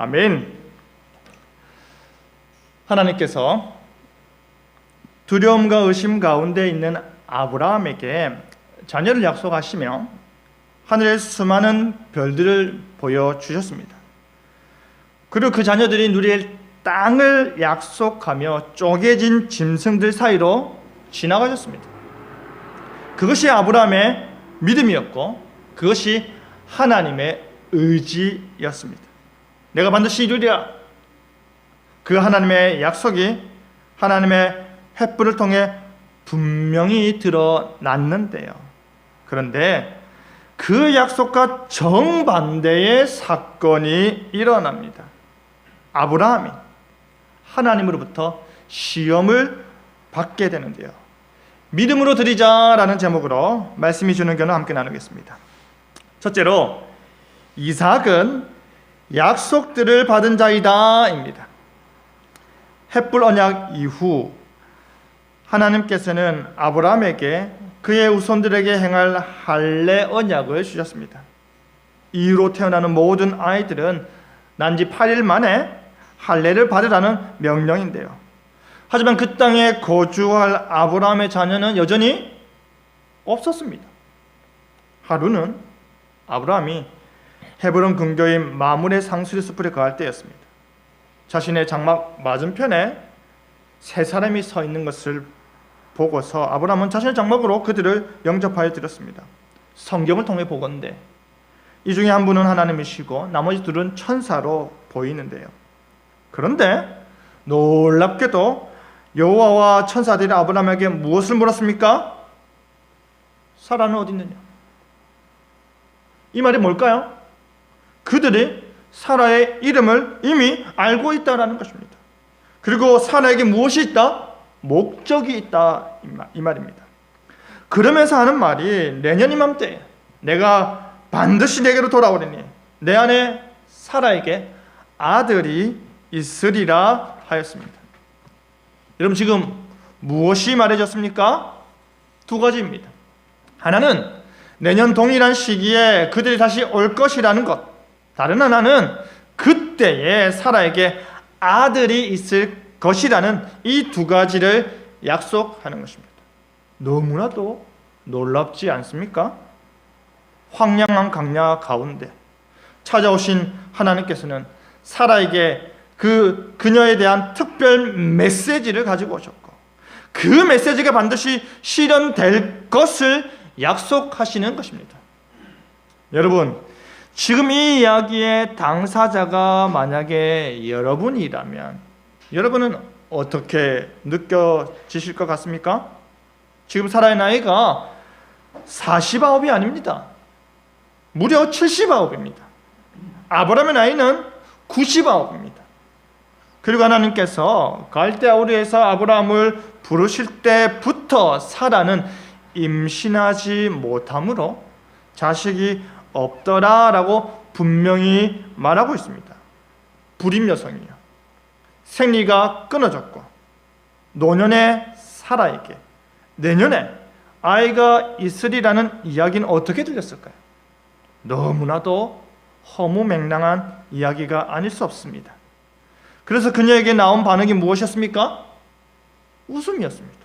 아멘. 하나님께서 두려움과 의심 가운데 있는 아브라함에게 자녀를 약속하시며 하늘의 수많은 별들을 보여주셨습니다. 그리고 그 자녀들이 누릴 땅을 약속하며 쪼개진 짐승들 사이로 지나가셨습니다. 그것이 아브라함의 믿음이었고 그것이 하나님의 의지였습니다. 내가 반드시 이루리라. 그 하나님의 약속이 하나님의 횃불을 통해 분명히 드러났는데요. 그런데 그 약속과 정반대의 사건이 일어납니다. 아브라함이 하나님으로부터 시험을 받게 되는데요. 믿음으로 드리자라는 제목으로 말씀이 주는 견을 함께 나누겠습니다. 첫째로 이삭은 약속들을 받은 자이다입니다. 횃불 언약 이후 하나님께서는 아브라함에게 그의 후손들에게 행할 할례 언약을 주셨습니다. 이후로 태어나는 모든 아이들은 난지 8일 만에 할례를 받으라는 명령인데요. 하지만 그 땅에 거주할 아브라함의 자녀는 여전히 없었습니다. 하루는 아브라함이 헤브론 근교인 마므레 상수리 숲에 거할 때였습니다. 자신의 장막 맞은편에 세 사람이 서 있는 것을 보고서 아브라함은 자신의 장막으로 그들을 영접하여 드렸습니다. 성경을 통해 보건대 이 중에 한 분은 하나님이시고 나머지 둘은 천사로 보이는데요. 그런데 놀랍게도 여호와와 천사들이 아브라함에게 무엇을 물었습니까? 사라는 어디 있느냐? 이 말이 뭘까요? 그들이 사라의 이름을 이미 알고 있다라는 것입니다. 그리고 사라에게 무엇이 있다? 목적이 있다 이 말입니다. 그러면서 하는 말이 내년 이맘때 내가 반드시 내게로 돌아오리니 내 안에 사라에게 아들이 있으리라 하였습니다. 여러분 지금 무엇이 말해졌습니까? 두 가지입니다. 하나는 내년 동일한 시기에 그들이 다시 올 것이라는 것, 다른 하나는 그때에 사라에게 아들이 있을 것이라는 이 두 가지를 약속하는 것입니다. 너무나도 놀랍지 않습니까? 황량한 강야 가운데 찾아오신 하나님께서는 사라에게 그녀에 대한 특별 메시지를 가지고 오셨고 그 메시지가 반드시 실현될 것을 약속하시는 것입니다. 여러분, 지금 이 이야기의 당사자가 만약에 여러분이라면 여러분은 어떻게 느껴지실 것 같습니까? 지금 사라의 나이가 49이 아닙니다. 무려 79입니다. 아브라함의 나이는 99입니다. 그리고 하나님께서 갈대아 우르에서 아브라함을 부르실 때부터 사라는 임신하지 못함으로 자식이 없더라라고 분명히 말하고 있습니다. 불임 여성이요. 생리가 끊어졌고 노년의 사라에게 내년에 아이가 있으리라는 이야기는 어떻게 들렸을까요? 너무나도 허무맹랑한 이야기가 아닐 수 없습니다. 그래서 그녀에게 나온 반응이 무엇이었습니까? 웃음이었습니다.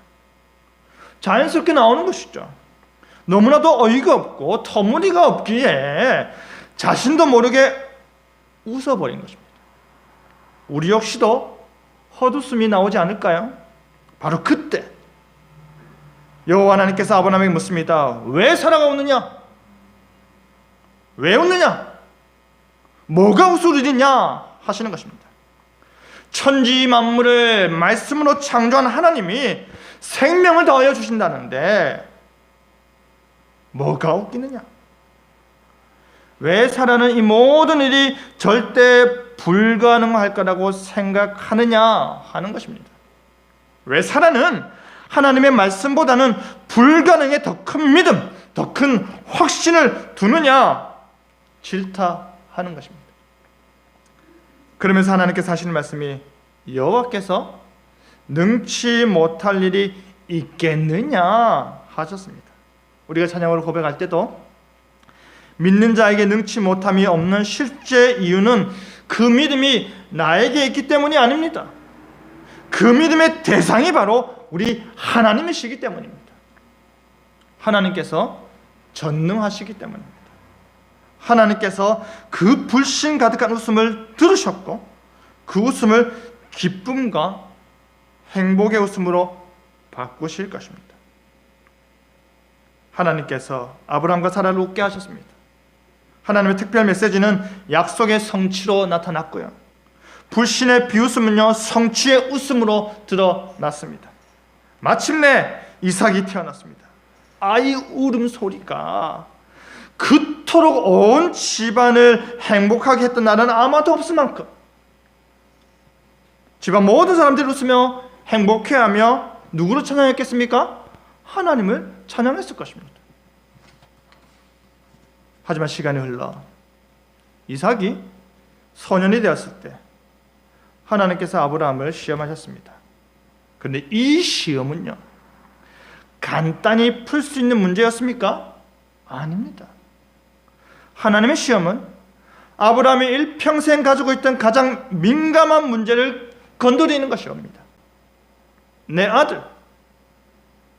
자연스럽게 나오는 것이죠. 너무나도 어이가 없고 터무니가 없기에 자신도 모르게 웃어버린 것입니다. 우리 역시도 헛웃음이 나오지 않을까요? 바로 그때 여호와 하나님께서 아브라함에게 묻습니다. 왜 사라가 웃느냐? 왜 웃느냐? 뭐가 웃을 일이냐? 하시는 것입니다. 천지 만물을 말씀으로 창조한 하나님이 생명을 더하여 주신다는데 뭐가 웃기느냐? 왜 사라는 이 모든 일이 절대 불가능할 거라고 생각하느냐 하는 것입니다. 왜 사라는 하나님의 말씀보다는 불가능에 더 큰 믿음, 더 큰 확신을 두느냐 질타하는 것입니다. 그러면서 하나님께서 하시는 말씀이 여호와께서 능치 못할 일이 있겠느냐 하셨습니다. 우리가 찬양으로 고백할 때도 믿는 자에게 능치 못함이 없는 실제 이유는 그 믿음이 나에게 있기 때문이 아닙니다. 그 믿음의 대상이 바로 우리 하나님이시기 때문입니다. 하나님께서 전능하시기 때문입니다. 하나님께서 그 불신 가득한 웃음을 들으셨고 그 웃음을 기쁨과 행복의 웃음으로 바꾸실 것입니다. 하나님께서 아브라함과 사라를 웃게 하셨습니다. 하나님의 특별 메시지는 약속의 성취로 나타났고요. 불신의 비웃음은요, 성취의 웃음으로 드러났습니다. 마침내 이삭이 태어났습니다. 아이 울음소리가 그토록 온 집안을 행복하게 했던 날은 아마도 없을 만큼 집안 모든 사람들이 웃으며 행복해하며 누구를 찬양했겠습니까? 하나님을 찬양했을 것입니다. 하지만 시간이 흘러 이삭이 소년이 되었을 때 하나님께서 아브라함을 시험하셨습니다. 그런데 이 시험은요, 간단히 풀 수 있는 문제였습니까? 아닙니다. 하나님의 시험은 아브라함이 일평생 가지고 있던 가장 민감한 문제를 건드리는 것이옵니다. 내 아들,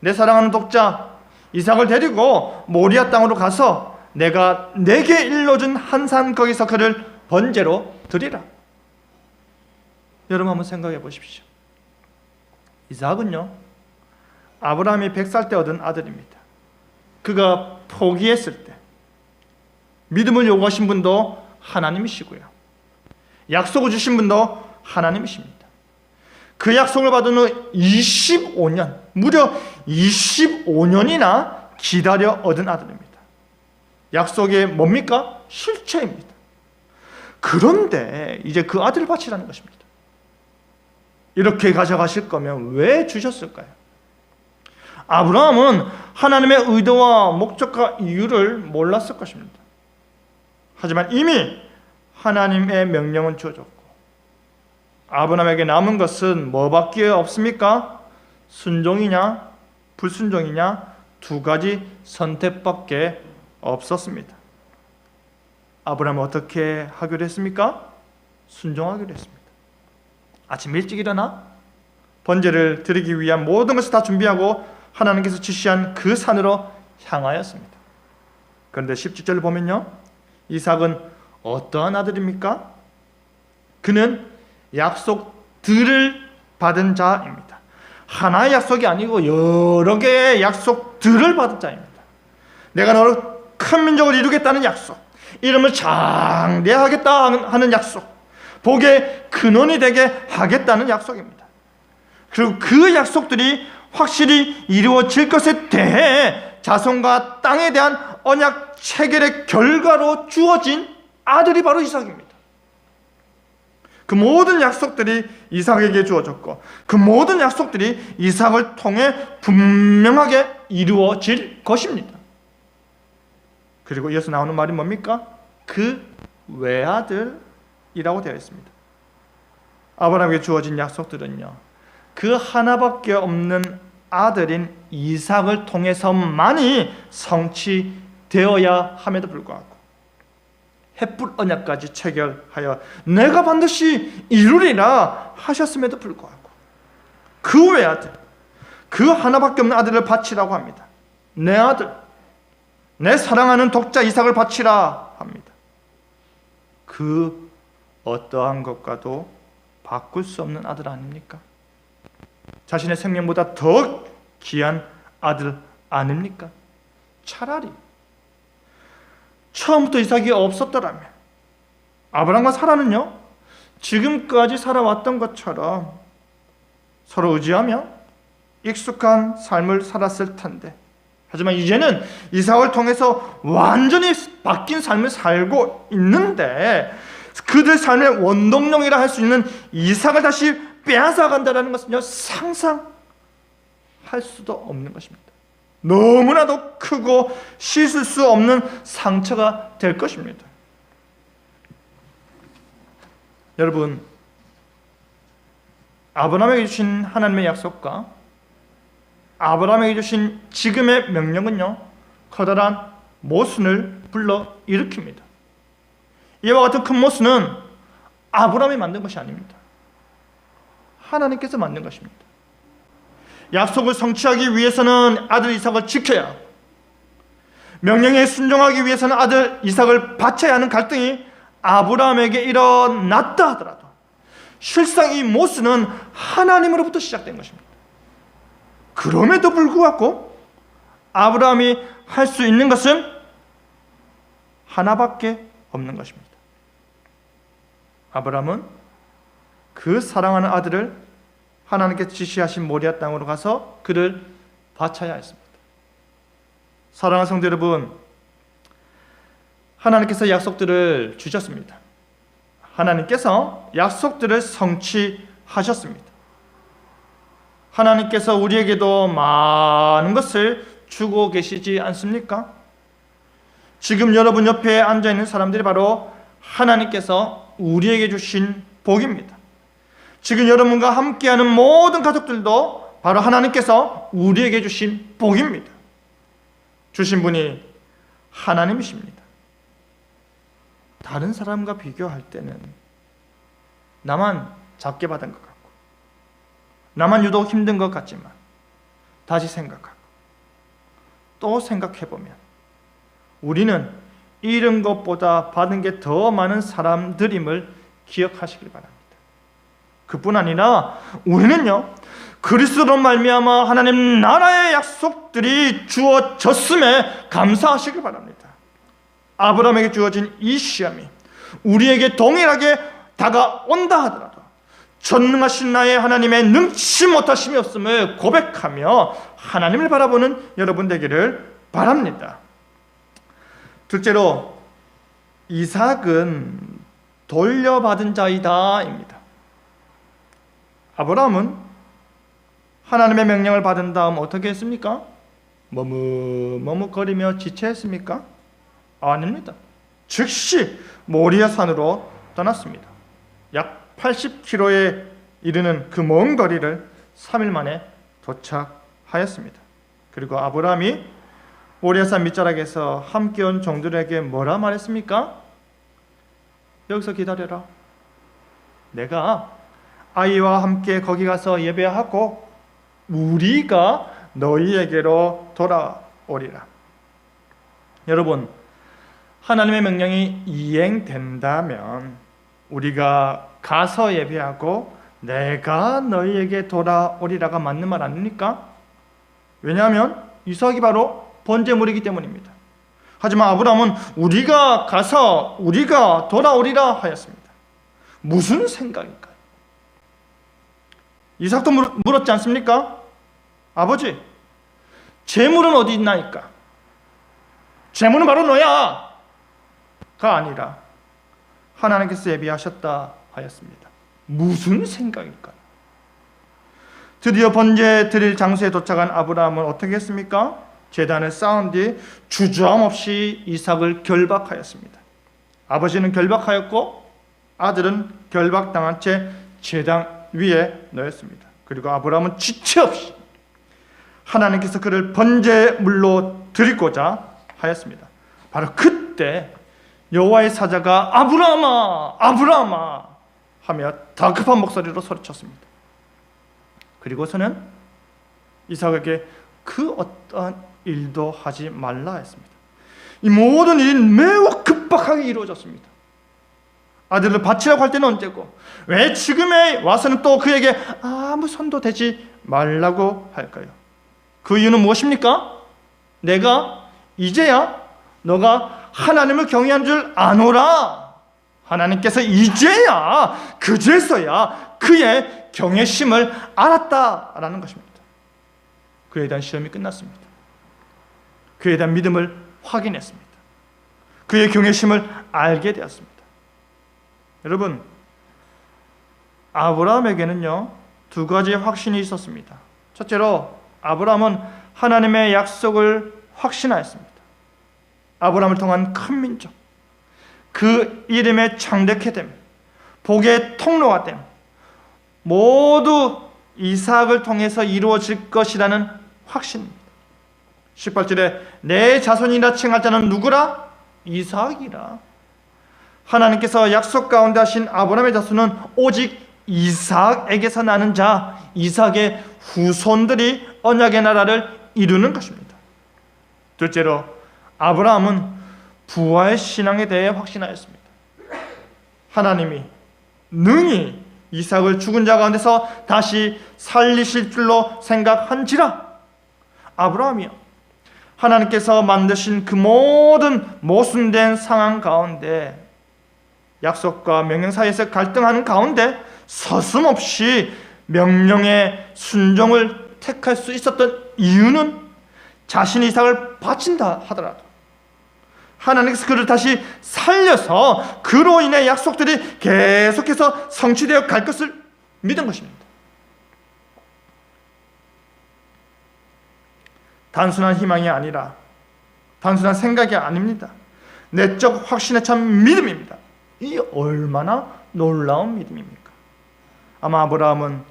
내 사랑하는 독자 이삭을 데리고 모리아 땅으로 가서 내가 내게 일러준 한 산 거기서 그를 번제로 드리라. 여러분 한번 생각해 보십시오. 이삭은요, 아브라함이 100살 때 얻은 아들입니다. 그가 포기했을 때 믿음을 요구하신 분도 하나님이시고요, 약속을 주신 분도 하나님이십니다. 그 약속을 받은 후 25년, 무려 25년이나 기다려 얻은 아들입니다. 약속이 뭡니까? 실체입니다. 그런데 이제 그 아들을 바치라는 것입니다. 이렇게 가져가실 거면 왜 주셨을까요? 아브라함은 하나님의 의도와 목적과 이유를 몰랐을 것입니다. 하지만 이미 하나님의 명령은 주어졌고 아브라함에게 남은 것은 뭐밖에 없습니까? 순종이냐 불순종이냐 두 가지 선택밖에 없었습니다. 아브라함은 어떻게 하기로 했습니까? 순종하기로 했습니다. 아침 일찍 일어나 번제를 드리기 위한 모든 것을 다 준비하고 하나님께서 지시한 그 산으로 향하였습니다. 그런데 17절을 보면요, 이삭은 어떠한 아들입니까? 그는 약속들을 받은 자입니다. 하나의 약속이 아니고 여러 개의 약속들을 받은 자입니다. 내가 너를 큰 민족을 이루겠다는 약속, 이름을 장대하겠다 하는 약속, 복의 근원이 되게 하겠다는 약속입니다. 그리고 그 약속들이 확실히 이루어질 것에 대해 자손과 땅에 대한 언약 체결의 결과로 주어진 아들이 바로 이삭입니다. 그 모든 약속들이 이삭에게 주어졌고 그 모든 약속들이 이삭을 통해 분명하게 이루어질 것입니다. 그리고 이어서 나오는 말이 뭡니까? 그 외아들이라고 되어 있습니다. 아브라함에게 주어진 약속들은요, 그 하나밖에 없는 아들인 이삭을 통해서만이 성취되어야 함에도 불구하고 햇불 언약까지 체결하여 내가 반드시 이루리라 하셨음에도 불구하고 그 외아들, 그 하나밖에 없는 아들을 바치라고 합니다. 내 아들, 내 사랑하는 독자 이삭을 바치라 합니다. 그 어떠한 것과도 바꿀 수 없는 아들 아닙니까? 자신의 생명보다 더 귀한 아들 아닙니까? 차라리 처음부터 이삭이 없었더라면 아브라함과 사라는요, 지금까지 살아왔던 것처럼 서로 의지하며 익숙한 삶을 살았을 텐데, 하지만 이제는 이삭을 통해서 완전히 바뀐 삶을 살고 있는데 그들 삶의 원동력이라 할 수 있는 이삭을 다시 빼앗아간다는 것은요, 상상할 수도 없는 것입니다. 너무나도 크고 씻을 수 없는 상처가 될 것입니다. 여러분, 아브라함에게 주신 하나님의 약속과 아브라함에게 주신 지금의 명령은요, 커다란 모순을 불러일으킵니다. 이와 같은 큰 모순은 아브라함이 만든 것이 아닙니다. 하나님께서 만든 것입니다. 약속을 성취하기 위해서는 아들 이삭을 지켜야 하고, 명령에 순종하기 위해서는 아들 이삭을 바쳐야 하는 갈등이 아브라함에게 일어났다 하더라도 실상 이 모순은 하나님으로부터 시작된 것입니다. 그럼에도 불구하고 아브라함이 할 수 있는 것은 하나밖에 없는 것입니다. 아브라함은 그 사랑하는 아들을 하나님께 지시하신 모리아 땅으로 가서 그를 바쳐야 했습니다. 사랑하는 성도 여러분, 하나님께서 약속들을 주셨습니다. 하나님께서 약속들을 성취하셨습니다. 하나님께서 우리에게도 많은 것을 주고 계시지 않습니까? 지금 여러분 옆에 앉아있는 사람들이 바로 하나님께서 우리에게 주신 복입니다. 지금 여러분과 함께하는 모든 가족들도 바로 하나님께서 우리에게 주신 복입니다. 주신 분이 하나님이십니다. 다른 사람과 비교할 때는 나만 작게 받은 것 같고, 나만 유독 힘든 것 같지만 다시 생각하고 또 생각해보면 우리는 잃은 것보다 받은 게 더 많은 사람들임을 기억하시길 바랍니다. 그뿐 아니라 우리는요, 그리스도로 말미암아 하나님 나라의 약속들이 주어졌음에 감사하시길 바랍니다. 아브라함에게 주어진 이 시험이 우리에게 동일하게 다가온다 하더라도 전능하신 나의 하나님의 능치 못하심이 없음을 고백하며 하나님을 바라보는 여러분 되기를 바랍니다. 둘째로, 이삭은 돌려받은 자이다 입니다. 아브라함은 하나님의 명령을 받은 다음 어떻게 했습니까? 머뭇거리며 지체했습니까? 아닙니다. 즉시 모리아 산으로 떠났습니다. 약 80km에 이르는 그 먼 거리를 3일 만에 도착하였습니다. 그리고 아브라함이 모리아산 밑자락에서 함께 온 종들에게 뭐라 말했습니까? 여기서 기다려라. 내가 아이와 함께 거기 가서 예배하고 우리가 너희에게로 돌아오리라. 여러분, 하나님의 명령이 이행된다면 우리가 가서 예배하고 내가 너희에게 돌아오리라가 맞는 말 아닙니까? 왜냐하면 이삭이 바로 번제물이기 때문입니다. 하지만 아브라함은 우리가 가서 우리가 돌아오리라 하였습니다. 무슨 생각일까요? 이삭도 물었지 않습니까? 아버지, 재물은 어디 있나이까? 재물은 바로 너야! 가 아니라 하나님께서 예비하셨다 하였습니다. 무슨 생각일까요? 드디어 번제 드릴 장소에 도착한 아브라함은 어떻게 했습니까? 제단을 쌓은 뒤 주저함 없이 이삭을 결박하였습니다. 아버지는 결박하였고 아들은 결박당한 채 제단 위에 놓였습니다. 그리고 아브라함은 지체 없이 하나님께서 그를 번제물로 드리고자 하였습니다. 바로 그때 여호와의 사자가 아브라함아, 아브라함아 하며 다급한 목소리로 소리쳤습니다. 그리고서는 이삭에게 그 어떠한 일도 하지 말라 했습니다. 이 모든 일이 매우 급박하게 이루어졌습니다. 아들을 바치라고 할 때는 언제고, 왜 지금에 와서는 또 그에게 아무 손도 대지 말라고 할까요? 그 이유는 무엇입니까? 내가 이제야 너가 하나님을 경외한 줄 아노라. 하나님께서 이제야 그제서야 그의 경외심을 알았다라는 것입니다. 그에 대한 시험이 끝났습니다. 그에 대한 믿음을 확인했습니다. 그의 경외심을 알게 되었습니다. 여러분, 아브라함에게는요, 두 가지 확신이 있었습니다. 첫째로 아브라함은 하나님의 약속을 확신하였습니다. 아브라함을 통한 큰 민족, 그 이름의 창대케 됨, 복의 통로가 됨, 모두 이삭을 통해서 이루어질 것이라는 확신입니다. 18절에 내 자손이라 칭할 자는 누구라? 이삭이라. 하나님께서 약속 가운데 하신 아브라함의 자손은 오직 이삭에게서 나는 자, 이삭의 후손들이 언약의 나라를 이루는 것입니다. 둘째로 아브라함은 부활 신앙에 대해 확신하였습니다. 하나님이 능히 이삭을 죽은 자 가운데서 다시 살리실 줄로 생각한지라. 아브라함이요, 하나님께서 만드신 그 모든 모순된 상황 가운데, 약속과 명령 사이에서 갈등하는 가운데 서슴없이 명령의 순종을 택할 수 있었던 이유는 자신이 이삭을 바친다 하더라도 하나님께서 그를 다시 살려서 그로 인해 약속들이 계속해서 성취되어 갈 것을 믿은 것입니다. 단순한 희망이 아니라 단순한 생각이 아닙니다. 내적 확신에 찬 믿음입니다. 이 얼마나 놀라운 믿음입니까? 아마 아브라함은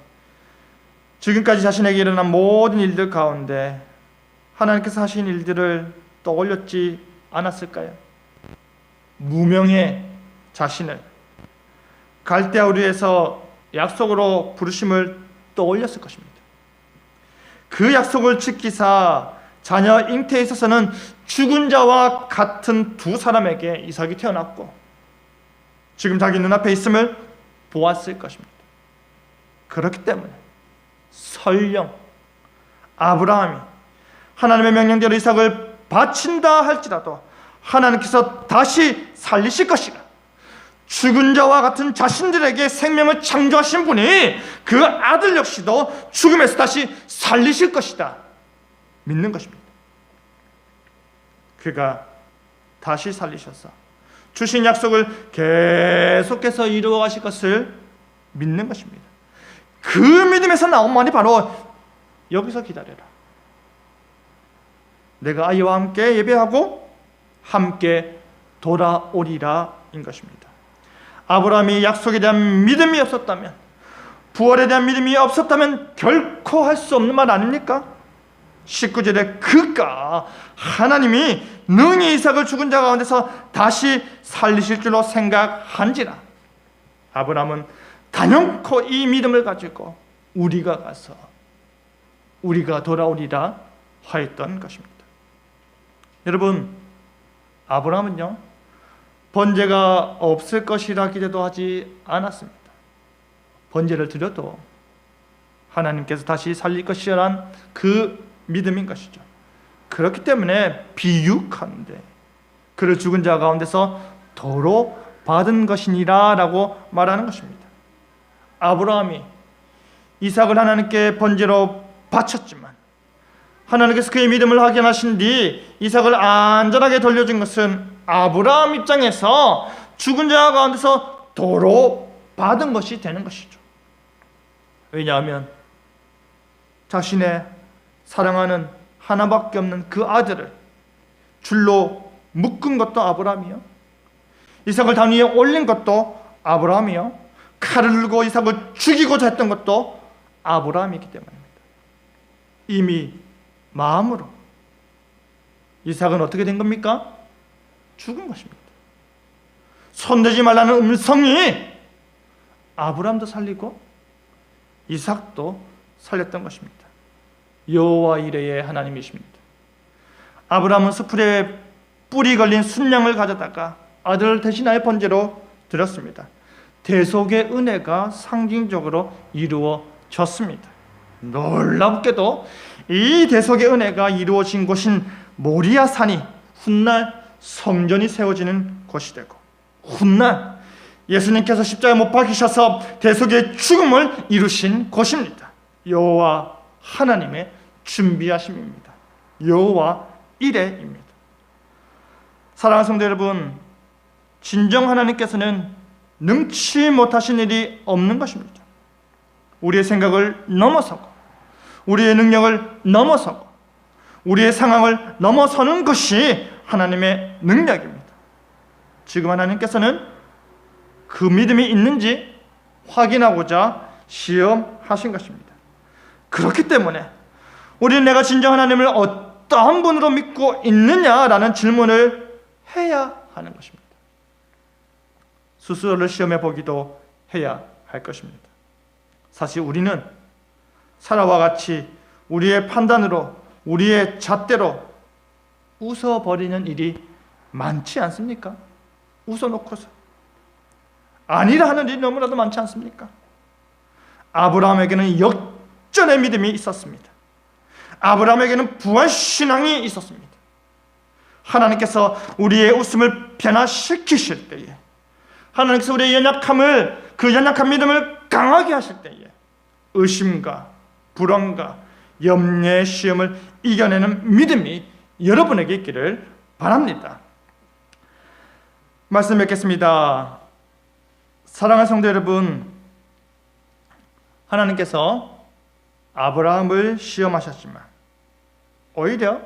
지금까지 자신에게 일어난 모든 일들 가운데 하나님께서 하신 일들을 떠올렸지 않았을까요? 무명의 자신을 갈대아 우리에서 약속으로 부르심을 떠올렸을 것입니다. 그 약속을 지키사 자녀 잉태에 있어서는 죽은 자와 같은 두 사람에게 이삭이 태어났고 지금 자기 눈앞에 있음을 보았을 것입니다. 그렇기 때문에 설령 아브라함이 하나님의 명령대로 이삭을 바친다 할지라도 하나님께서 다시 살리실 것이라, 죽은 자와 같은 자신들에게 생명을 창조하신 분이 그 아들 역시도 죽음에서 다시 살리실 것이다 믿는 것입니다. 그가 다시 살리셔서 주신 약속을 계속해서 이루어 가실 것을 믿는 것입니다. 그 믿음에서 나온 말이 바로 여기서 기다려라, 내가 아이와 함께 예배하고 함께 돌아오리라 인 것입니다. 아브라함이 약속에 대한 믿음이 없었다면, 부활에 대한 믿음이 없었다면 결코 할 수 없는 말 아닙니까? 19절에 그가 하나님이 능히 이삭을 죽은 자 가운데서 다시 살리실 줄로 생각한지라. 아브라함은 단연코 이 믿음을 가지고 우리가 가서 우리가 돌아오리라 하였던 것입니다. 여러분, 아브라함은요 번제가 없을 것이라 기대도 하지 않았습니다. 번제를 드려도 하나님께서 다시 살릴 것이라는 그 믿음인 것이죠. 그렇기 때문에 비유컨대 그를 죽은 자 가운데서 도로 받은 것이니라 라고 말하는 것입니다. 아브라함이 이삭을 하나님께 번제로 바쳤지만 하나님께서 그의 믿음을 확인하신 뒤 이삭을 안전하게 돌려준 것은 아브라함 입장에서 죽은 자 가운데서 도로 받은 것이 되는 것이죠. 왜냐하면 자신의 사랑하는 하나밖에 없는 그 아들을 줄로 묶은 것도 아브라함이요, 이삭을 단 위에 올린 것도 아브라함이요, 칼을 들고 이삭을 죽이고자 했던 것도 아브라함이기 때문입니다. 이미 마음으로 이삭은 어떻게 된 겁니까? 죽은 것입니다. 손대지 말라는 음성이 아브라함도 살리고 이삭도 살렸던 것입니다. 여호와 이레의 하나님이십니다. 아브라함은 수풀에 뿔이 걸린 순양을 가져다가 아들을 대신하여 번제로 드렸습니다. 대속의 은혜가 상징적으로 이루어졌습니다. 놀랍게도 이 대속의 은혜가 이루어진 곳인 모리아 산이 훗날 성전이 세워지는 곳이 되고, 훗날 예수님께서 십자가에 못 박히셔서 대속의 죽음을 이루신 곳입니다. 여호와 하나님의 준비하심입니다. 여호와 이레입니다. 사랑하는 성도 여러분, 진정 하나님께서는 능치 못하신 일이 없는 것입니다. 우리의 생각을 넘어서고 우리의 능력을 넘어서고 우리의 상황을 넘어서는 것이 하나님의 능력입니다. 지금 하나님께서는 그 믿음이 있는지 확인하고자 시험하신 것입니다. 그렇기 때문에 우리는 내가 진정 하나님을 어떠한 분으로 믿고 있느냐라는 질문을 해야 하는 것입니다. 스스로를 시험해 보기도 해야 할 것입니다. 사실 우리는 사라와 같이 우리의 판단으로, 우리의 잣대로 웃어버리는 일이 많지 않습니까? 웃어놓고서 아니라 하는 일이 너무나도 많지 않습니까? 아브라함에게는 역전의 믿음이 있었습니다. 아브라함에게는 부활신앙이 있었습니다. 하나님께서 우리의 웃음을 변화시키실 때에, 하나님께서 우리의 연약함을, 그 연약한 믿음을 강하게 하실 때에 의심과 불안과 염려의 시험을 이겨내는 믿음이 여러분에게 있기를 바랍니다. 말씀 뵙겠습니다. 사랑하는 성도 여러분, 하나님께서 아브라함을 시험하셨지만 오히려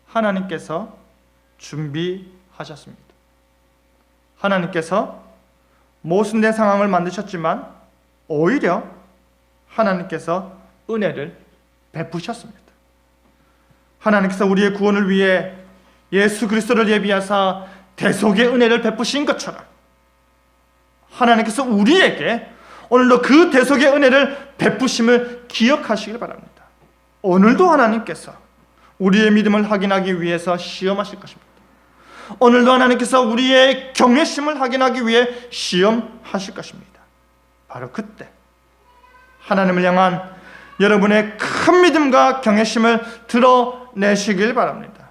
하나님께서 준비하셨습니다. 하나님께서 모순된 상황을 만드셨지만 오히려 하나님께서 은혜를 베푸셨습니다. 하나님께서 우리의 구원을 위해 예수 그리스도를 예비하사 대속의 은혜를 베푸신 것처럼 하나님께서 우리에게 오늘도 그 대속의 은혜를 베푸심을 기억하시길 바랍니다. 오늘도 하나님께서 우리의 믿음을 확인하기 위해서 시험하실 것입니다. 오늘도 하나님께서 우리의 경외심을 확인하기 위해 시험하실 것입니다. 바로 그때 하나님을 향한 여러분의 큰 믿음과 경외심을 드러내시길 바랍니다.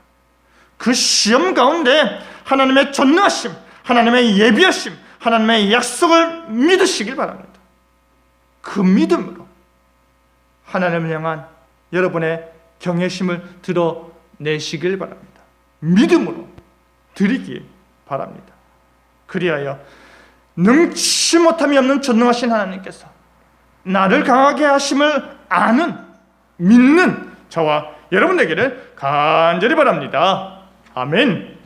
그 시험 가운데 하나님의 전능하심, 하나님의 예비하심, 하나님의 약속을 믿으시길 바랍니다. 그 믿음으로 하나님을 향한 여러분의 경외심을 드러내시길 바랍니다. 믿음으로 드리길 바랍니다. 그리하여 능치 못함이 없는 전능하신 하나님께서 나를 강하게 하심을 아는, 믿는 저와 여러분 되기를 간절히 바랍니다. 아멘.